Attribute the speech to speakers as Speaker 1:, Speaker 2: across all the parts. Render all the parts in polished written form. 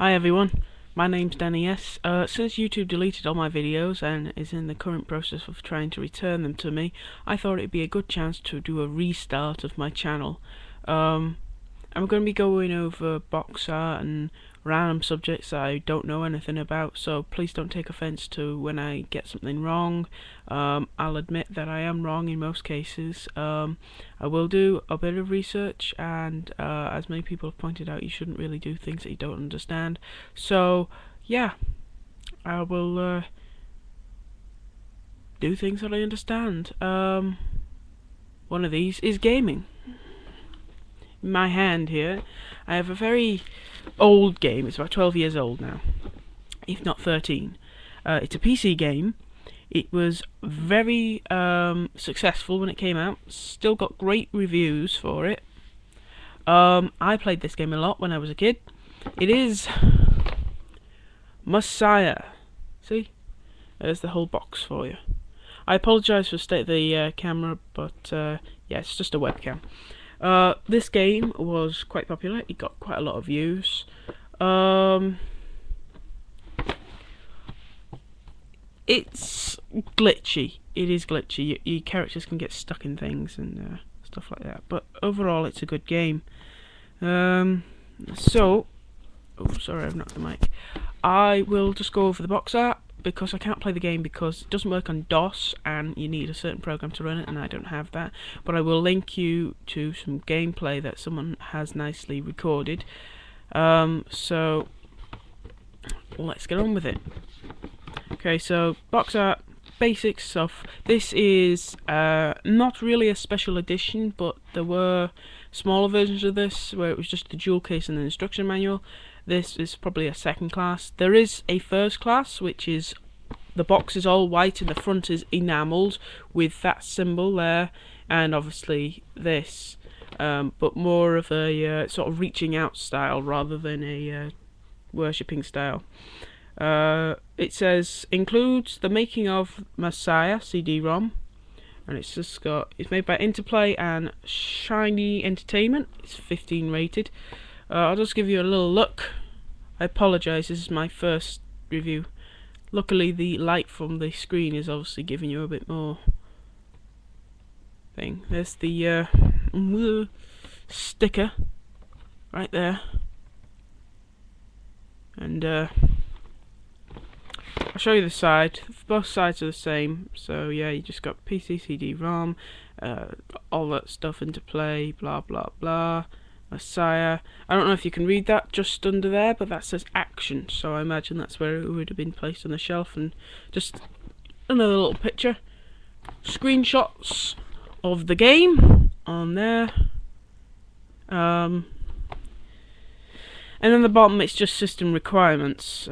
Speaker 1: Hi everyone, my name's Danny S. Since YouTube deleted all my videos and is in the current process of trying to return them to me, I thought it'd be a good chance to do a restart of my channel. I'm going to be going over box art and random subjects I don't know anything about, so please don't take offense to when I get something wrong. I'll admit that I am wrong in most cases. I will do a bit of research, and as many people have pointed out, you shouldn't really do things that you don't understand. So yeah, I will do things that I understand. One of these is gaming. In my hand here I have a very old game. It's about 12 years old now, if not 13. It's a PC game. It was very successful when it came out. Still got great reviews for it. I played this game a lot when I was a kid. It is Messiah. See? There's the whole box for you. I apologise for the state of the camera, but yeah, it's just a webcam. This game was quite popular. It got quite a lot of views. It's glitchy. It is glitchy. Your characters can get stuck in things and stuff like that. But overall, it's a good game. So, oh, sorry, I've knocked the mic. I will just go over the box art, because I can't play the game because it doesn't work on DOS and you need a certain program to run it, and I don't have that. But I will link you to some gameplay that someone has nicely recorded. So let's get on with it. Okay, so box art, basic stuff. This is not really a special edition, but there were smaller versions of this where it was just the jewel case and the instruction manual. This is probably a second class. There is a first class, which is the box is all white and the front is enamelled with that symbol there, and obviously this, but more of a sort of reaching out style rather than a worshipping style. It says includes the making of Messiah CD-ROM, and it's just got, it's made by Interplay and Shiny Entertainment. It's 15 rated. I'll just give you a little look. I apologise, this is my first review. Luckily the light from the screen is obviously giving you a bit more thing. There's the sticker right there, and I'll show you the side. Both sides are the same, so yeah, you just got PC, CD-ROM, all that stuff, Interplay, blah blah blah. Messiah. I don't know if you can read that just under there, but that says action, so I imagine that's where it would have been placed on the shelf. And just another little picture, screenshots of the game on there, and on the bottom it's just system requirements.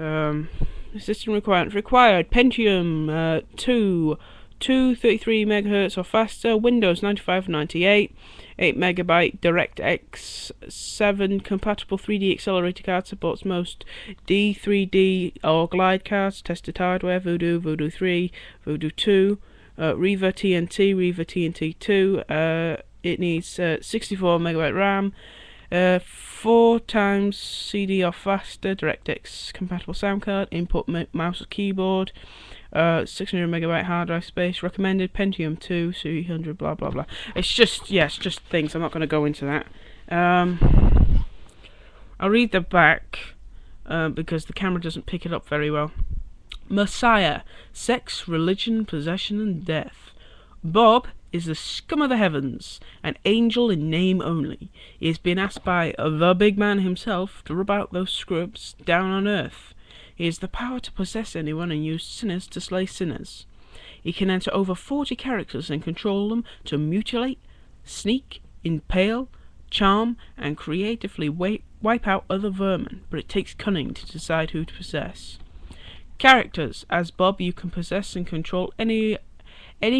Speaker 1: System requirements required: Pentium 233 MHz or faster, Windows 95 and 98, 8 MB DirectX 7, compatible 3D accelerator card, supports most D3D or glide cards, tested hardware, Voodoo, Voodoo 3, Voodoo 2, Reva TNT, Reva TNT 2, it needs 64 MB RAM, 4 times CD or faster, DirectX compatible sound card, input mouse or keyboard, 600 MB hard drive space, recommended Pentium 2, 300, blah blah blah. It's just, yeah, it's just things. I'm not going to go into that. I'll read the back because the camera doesn't pick it up very well. Messiah: sex, religion, possession, and death. Bob is the scum of the heavens, an angel in name only. He has been asked by the big man himself to rub out those scrubs down on earth. He has the power to possess anyone and use sinners to slay sinners. He can enter over 40 characters and control them to mutilate, sneak, impale, charm, and creatively wipe out other vermin, but it takes cunning to decide who to possess. Characters: as Bob, you can possess and control any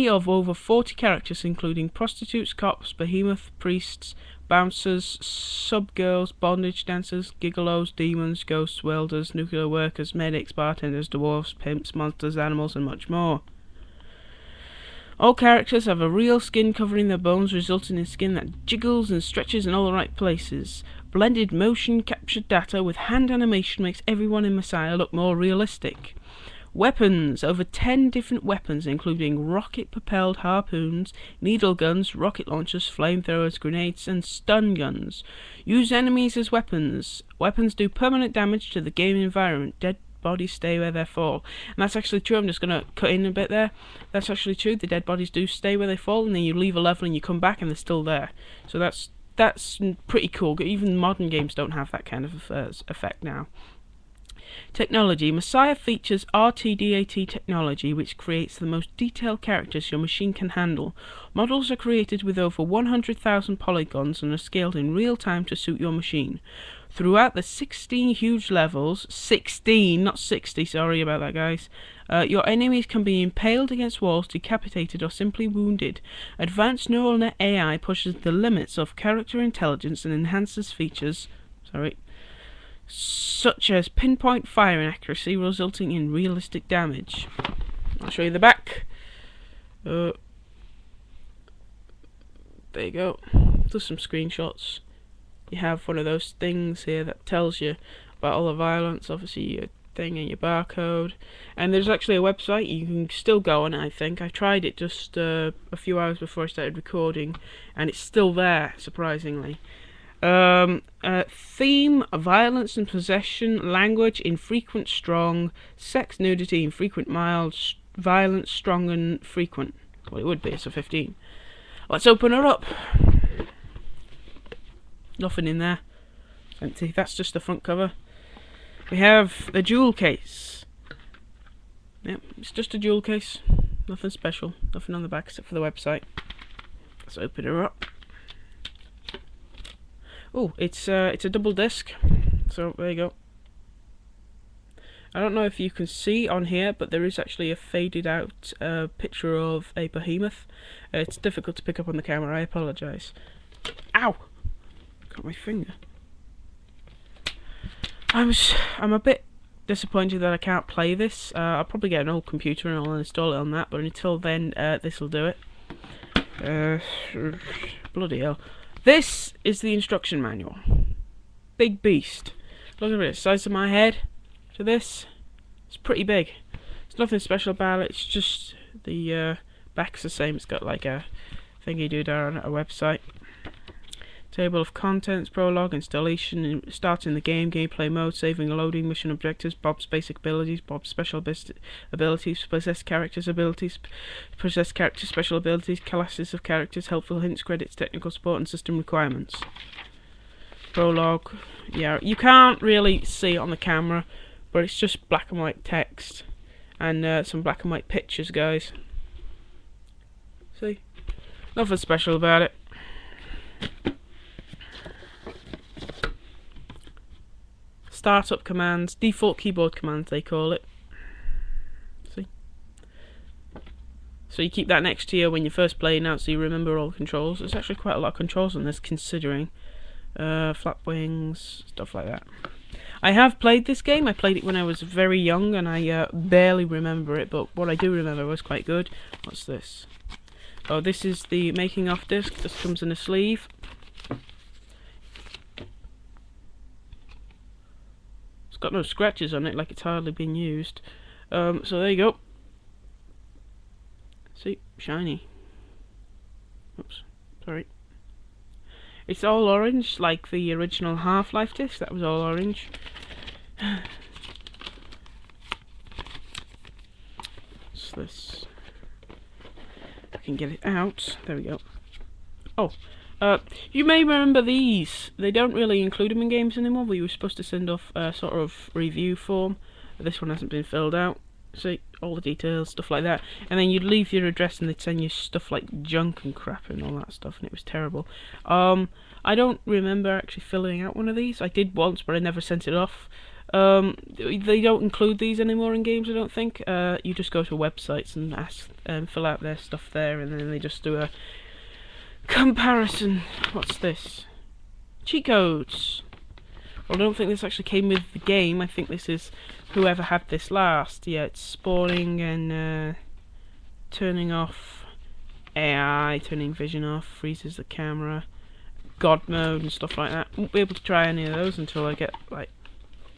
Speaker 1: of over 40 characters, including prostitutes, cops, behemoth, priests, bouncers, sub-girls, bondage dancers, gigolos, demons, ghosts, welders, nuclear workers, medics, bartenders, dwarves, pimps, monsters, animals, and much more. All characters have a real skin covering their bones, resulting in skin that jiggles and stretches in all the right places. Blended motion captured data with hand animation makes everyone in Messiah look more realistic. Weapons. Over 10 different weapons, including rocket-propelled harpoons, needle guns, rocket launchers, flamethrowers, grenades, and stun guns. Use enemies as weapons. Weapons do permanent damage to the game environment. Dead bodies stay where they fall. And that's actually true. I'm just going to cut in a bit there. That's actually true. The dead bodies do stay where they fall, and then you leave a level and you come back and they're still there. So that's pretty cool. Even modern games don't have that kind of effect now. Technology. Messiah features RTDAT technology, which creates the most detailed characters your machine can handle. Models are created with over 100,000 polygons and are scaled in real time to suit your machine. Throughout the 16 huge levels, 16, not 60, sorry about that, guys, your enemies can be impaled against walls, decapitated, or simply wounded. Advanced neural net AI pushes the limits of character intelligence and enhances features, such as pinpoint firing accuracy, resulting in realistic damage. I'll show you the back. There you go. Just some screenshots. You have one of those things here that tells you about all the violence, obviously your thing and your barcode. And there's actually a website you can still go on, I think. I tried it just a few hours before I started recording, and it's still there, surprisingly. Theme, violence and possession, language, infrequent, strong, sex, nudity, infrequent, mild, violence, strong and frequent. Well, it would be, it's a 15. Let's open her up. Nothing in there. Empty. That's just the front cover. We have the jewel case. Yep, it's just a jewel case. Nothing special. Nothing on the back except for the website. Let's open her up. Oh, it's a double disc. So there you go. I don't know if you can see on here, but there is actually a faded out picture of a behemoth. It's difficult to pick up on the camera. I apologise. Ow! Got my finger. I'm a bit disappointed that I can't play this. I'll probably get an old computer and I'll install it on that, but until then, this will do it. Bloody hell. This is the instruction manual. Big beast. Look at it, size of my head to this. It's pretty big. There's nothing special about it, it's just the back's the same. It's got like a thingy doodah on a website. Table of contents, prologue, installation, starting the game, gameplay mode, saving and loading, mission objectives, Bob's basic abilities, Bob's special abilities, possessed characters abilities, possessed characters special abilities, classes of characters, helpful hints, credits, technical support and system requirements. Prologue, yeah, you can't really see it on the camera, but it's just black and white text and some black and white pictures, guys. See? Nothing special about it. Startup commands, default keyboard commands they call it. See? So you keep that next to you when you're first playing out so you remember all the controls. There's actually quite a lot of controls on this considering. Flap wings, stuff like that. I have played this game. I played it when I was very young and I barely remember it, but what I do remember was quite good. What's this? Oh, this is the making of disc. This comes in a sleeve. Got no scratches on it, like it's hardly been used. So there you go. See, shiny. Oops, sorry. It's all orange, like the original Half-Life disc. That was all orange. What's this? I can get it out. There we go. Oh. You may remember these. They don't really include them in games anymore, but you were supposed to send off a sort of review form. This one hasn't been filled out. See, all the details, stuff like that. And then you'd leave your address and they'd send you stuff like junk and crap and all that stuff, and it was terrible. I don't remember actually filling out one of these. I did once, but I never sent it off. They don't include these anymore in games, I don't think. You just go to websites and ask fill out their stuff there, and then they just do a comparison. What's this? Cheat codes. Well, I don't think this actually came with the game. I think this is whoever had this last. Yeah, it's spawning and turning off AI, turning vision off, freezes the camera. God mode and stuff like that. Won't be able to try any of those until I get like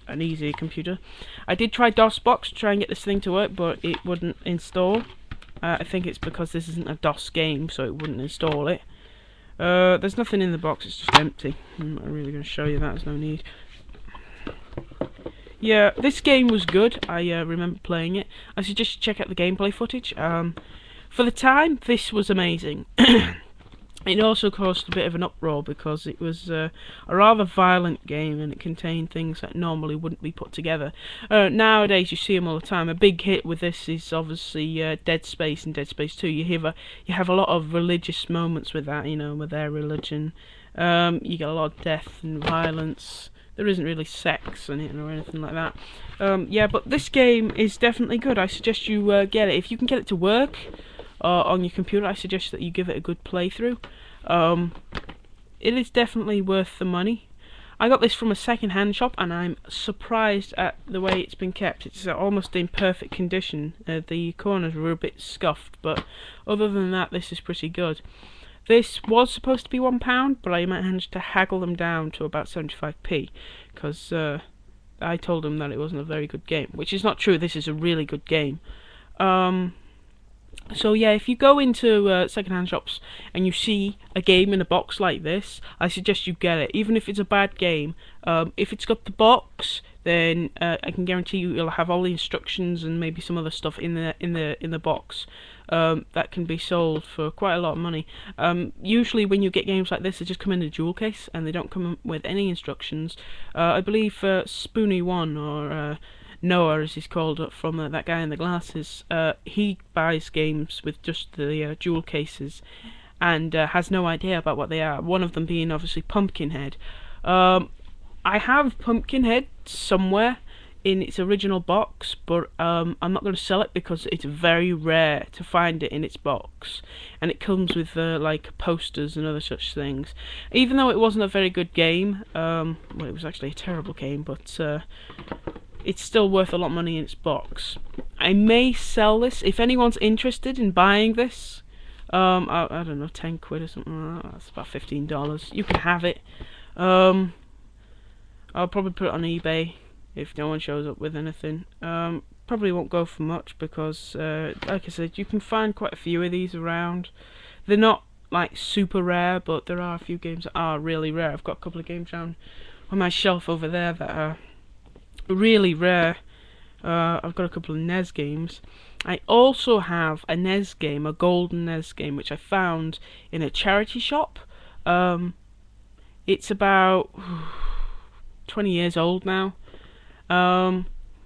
Speaker 1: an easy computer. I did try DOSBox to try and get this thing to work, but it wouldn't install. I think it's because this isn't a DOS game, so it wouldn't install it. There's nothing in the box, it's just empty. I'm not really going to show you that, there's no need. Yeah, this game was good. I remember playing it. I suggest you check out the gameplay footage. For the time, this was amazing. It also caused a bit of an uproar because it was a rather violent game and it contained things that normally wouldn't be put together. Nowadays you see them all the time. A big hit with this is obviously Dead Space and Dead Space 2. You have a lot of religious moments with that, you know, with their religion. You get a lot of death and violence. There isn't really sex in it or anything like that. Yeah, but this game is definitely good. I suggest you get it. If you can get it to work on your computer, I suggest that you give it a good playthrough. It is definitely worth the money. I got this from a second-hand shop and I'm surprised at the way it's been kept. It's almost in perfect condition. The corners were a bit scuffed, but other than that, this is pretty good. This was supposed to be £1, but I managed to haggle them down to about 75p because I told them that it wasn't a very good game, which is not true. This is a really good game. So yeah, if you go into second-hand shops and you see a game in a box like this, I suggest you get it, even if it's a bad game. If it's got the box, then I can guarantee you'll have all the instructions and maybe some other stuff in the box that can be sold for quite a lot of money. Usually, when you get games like this, they just come in a jewel case and they don't come with any instructions. I believe Spoony One or Noah, as he's called, from that guy in the glasses, he buys games with just the jewel cases and has no idea about what they are. One of them being obviously Pumpkinhead. I have Pumpkinhead somewhere in its original box, but I'm not going to sell it because it's very rare to find it in its box, and it comes with like posters and other such things. Even though it wasn't a very good game, well, it was actually a terrible game, but it's still worth a lot of money in its box. I may sell this if anyone's interested in buying this. I don't know, 10 quid or something like that. That's about $15. You can have it. I'll probably put it on eBay if no one shows up with anything. Probably won't go for much because, like I said, you can find quite a few of these around. They're not like super rare, but there are a few games that are really rare. I've got a couple of games down on my shelf over there that are really rare. I've got a couple of NES games. I also have a NES game, a golden NES game, which I found in a charity shop. It's about 20 years old now. The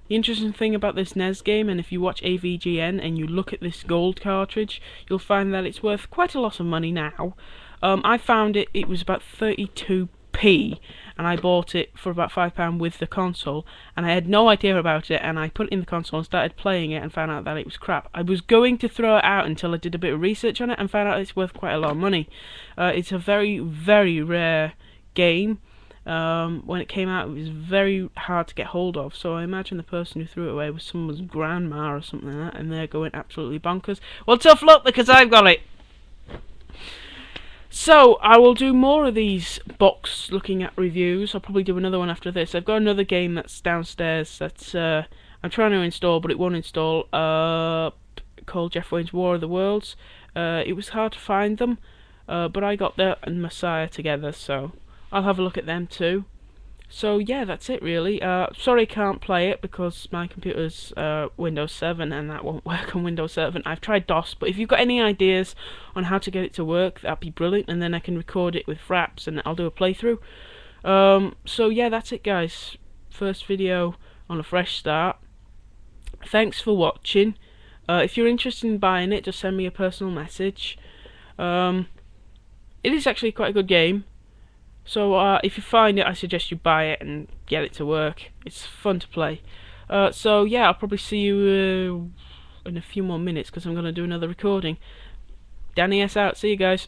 Speaker 1: interesting thing about this NES game, and if you watch AVGN and you look at this gold cartridge, you'll find that it's worth quite a lot of money now. I found it was about 32p, and I bought it for about £5 with the console, and I had no idea about it, and I put it in the console and started playing it and found out that it was crap. I was going to throw it out until I did a bit of research on it and found out it's worth quite a lot of money. It's a very, very rare game. When it came out, it was very hard to get hold of, so I imagine the person who threw it away was someone's grandma or something like that, and they're going absolutely bonkers. Well, tough luck, because I've got it! So, I will do more of these box looking at reviews. I'll probably do another one after this. I've got another game that's downstairs that's I'm trying to install, but it won't install, called Jeff Wayne's War of the Worlds. It was hard to find them, but I got that and Messiah together, so I'll have a look at them too. So yeah, that's it really. Sorry I can't play it because my computer's Windows 7 and that won't work on Windows 7. I've tried DOS, but if you've got any ideas on how to get it to work, that'd be brilliant, and then I can record it with Fraps and I'll do a playthrough. So yeah, that's it guys. First video on a fresh start. Thanks for watching. If you're interested in buying it, just send me a personal message. It is actually quite a good game. So if you find it, I suggest you buy it and get it to work. It's fun to play. So yeah, I'll probably see you in a few more minutes because I'm going to do another recording. Danny S out. See you guys.